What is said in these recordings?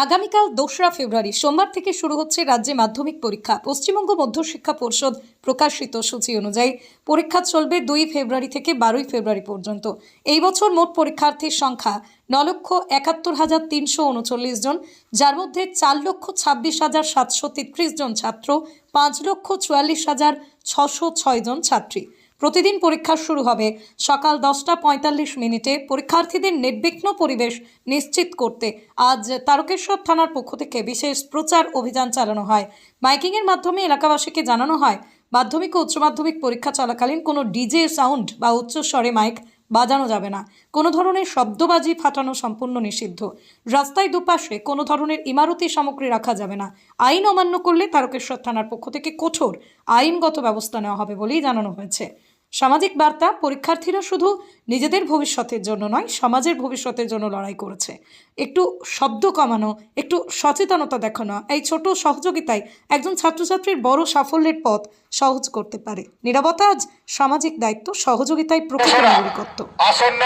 আগামীকাল 2রা ফেব্রুয়ারি সোমবার থেকে শুরু হচ্ছে রাজ্যে মাধ্যমিক পরীক্ষা। পশ্চিমবঙ্গ মধ্যশিক্ষা পর্ষদ প্রকাশিত সূচি অনুযায়ী পরীক্ষা চলবে 2 ফেব্রুয়ারি থেকে 12 ফেব্রুয়ারি পর্যন্ত। এই বছর মোট পরীক্ষার্থীর সংখ্যা 9,71,339 জন, যার মধ্যে 4,26,733 জন ছাত্র, 5,44,606 জন ছাত্রী। প্রতিদিন পরীক্ষা শুরু হবে সকাল 10:45 পরীক্ষার্থীদের নির্বিঘ্ন পরিবেশ নিশ্চিত করতে আজ তারকেশ্বর থানার পক্ষ থেকে বিশেষ প্রচার অভিযান চালানো হয়। মাইকিংয়ের মাধ্যমে এলাকাবাসীকে জানানো হয়, মাধ্যমিক ও উচ্চ মাধ্যমিক পরীক্ষা চলাকালীন কোনো ডিজে সাউন্ড বা উচ্চ স্বরে মাইক বাজানো যাবে না। কোনো ধরনের শব্দবাজি ফাটানো সম্পূর্ণ নিষিদ্ধ। রাস্তায় দুপাশে কোনো ধরনের ইমারতি সামগ্রী রাখা যাবে না। আইন অমান্য করলে তারকেশ্বর থানার পক্ষ থেকে কঠোর আইনগত ব্যবস্থা নেওয়া হবে বলেই জানানো হয়েছে। সামাজিক বার্তা, পরীক্ষার্থীরা শুধু নিজেদের ভবিষ্যতের জন্য নয়, সমাজের ভবিষ্যতের জন্য লড়াই করেছে। একটু শব্দ কমানো, একটু সচেতনতা দেখানো, এই ছোট সহযোগিতায় একজন ছাত্রছাত্রীর বড় সাফল্যের পথ সহজ করতে পারে। নিরাপত্তা আজ সামাজিক দায়িত্ব, সহযোগিতায় প্রকৃত নাগরিকত্ব। আসন্ন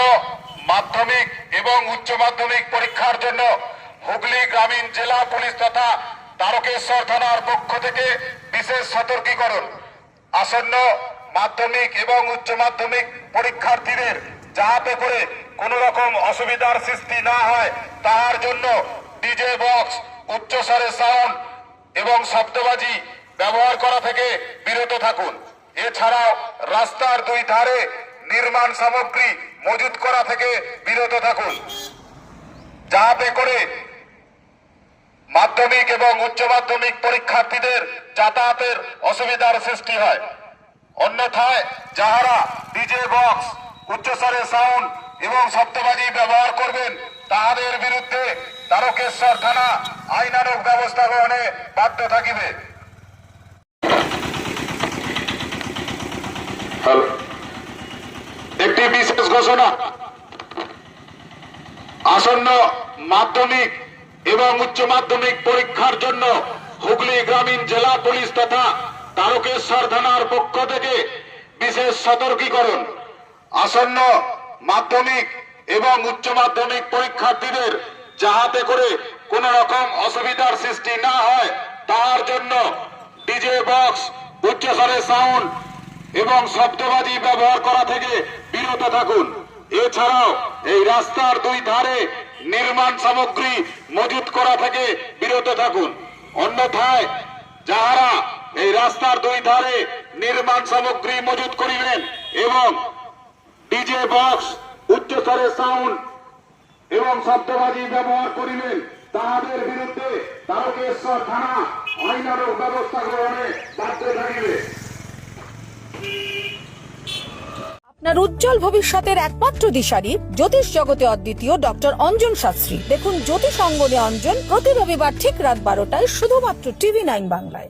মাধ্যমিক এবং উচ্চ মাধ্যমিক পরীক্ষার জন্য হুগলি গ্রামীণ জেলা পুলিশ তথা তারকেশ্বর থানার পক্ষ থেকে বিশেষ সতর্কীকরণ। আসন্ন মাধ্যমিক এবং উচ্চ মাধ্যমিক পরীক্ষার্থীদের যাতে করে কোনো রকম অসুবিধার সৃষ্টি না হয় তার জন্য ডিজে বক্স, উচ্চস্বরে সাউন্ড এবং শব্দবাজি ব্যবহার করা থেকে বিরত থাকুন। এছাড়াও রাস্তার দুই ধারে নির্মাণ সামগ্রী মজুত করা থেকে বিরত থাকুন, যাতে করে মাধ্যমিক এবং উচ্চ মাধ্যমিক পরীক্ষার্থীদের যাতায়াতের অসুবিধার সৃষ্টি হয়। অন্যথায় যাহারা ডিজে বক্স, উচ্চস্বরে সাউন্ড এবং শব্দবাজি ব্যবহার করবেন তাদের বিরুদ্ধে তারকেশ্বর থানা আইনানুগ ব্যবস্থা গ্রহণে বাধ্য থাকিবে। একটি বিশেষ ঘোষণা। আসন্ন মাধ্যমিক এবং উচ্চ মাধ্যমিক পরীক্ষার জন্য হুগলি গ্রামীণ জেলা পুলিশ তথা তারকেশ্বর থানার পক্ষ থেকে বিশেষ সতর্কীকরণ। আসন্ন মাধ্যমিক এবং উচ্চ মাধ্যমিক পরীক্ষার্থীদের যাহাতে করে কোন রকম অসুবিধার সৃষ্টি না হয় তার জন্য ডিজে বক্স, উচ্চস্বরে সাউন্ড এবং শব্দবাজি ব্যবহার করা থেকে বিরত থাকুন। এছাড়াও এই রাস্তার দুই ধারে নির্মাণ সামগ্রী মজুত করা থেকে বিরত থাকুন। অন্যথায় যাহারা এই রাস্তার দুই ধারে নির্মাণ সামগ্রী মজুত করিবেন এবং ডিজে বক্স, উচ্চস্বরে সাউন্ড এবং শব্দবাজি ব্যবহার করিবেন তাদের বিরুদ্ধে তারকেশ্বর থানা আইনানুগ ব্যবস্থা গ্রহণে বাধ্য থাকিবে। আপনার উজ্জ্বল ভবিষ্যতের একমাত্র দিশারি জ্যোতিষ জগতে অদ্বিতীয় ডক্টর অঞ্জন শাস্ত্রী। দেখুন জ্যোতিষ অঙ্গনে অঞ্জন প্রতি রবিবার ঠিক রাত 12টায় শুধুমাত্র TV9 বাংলায়।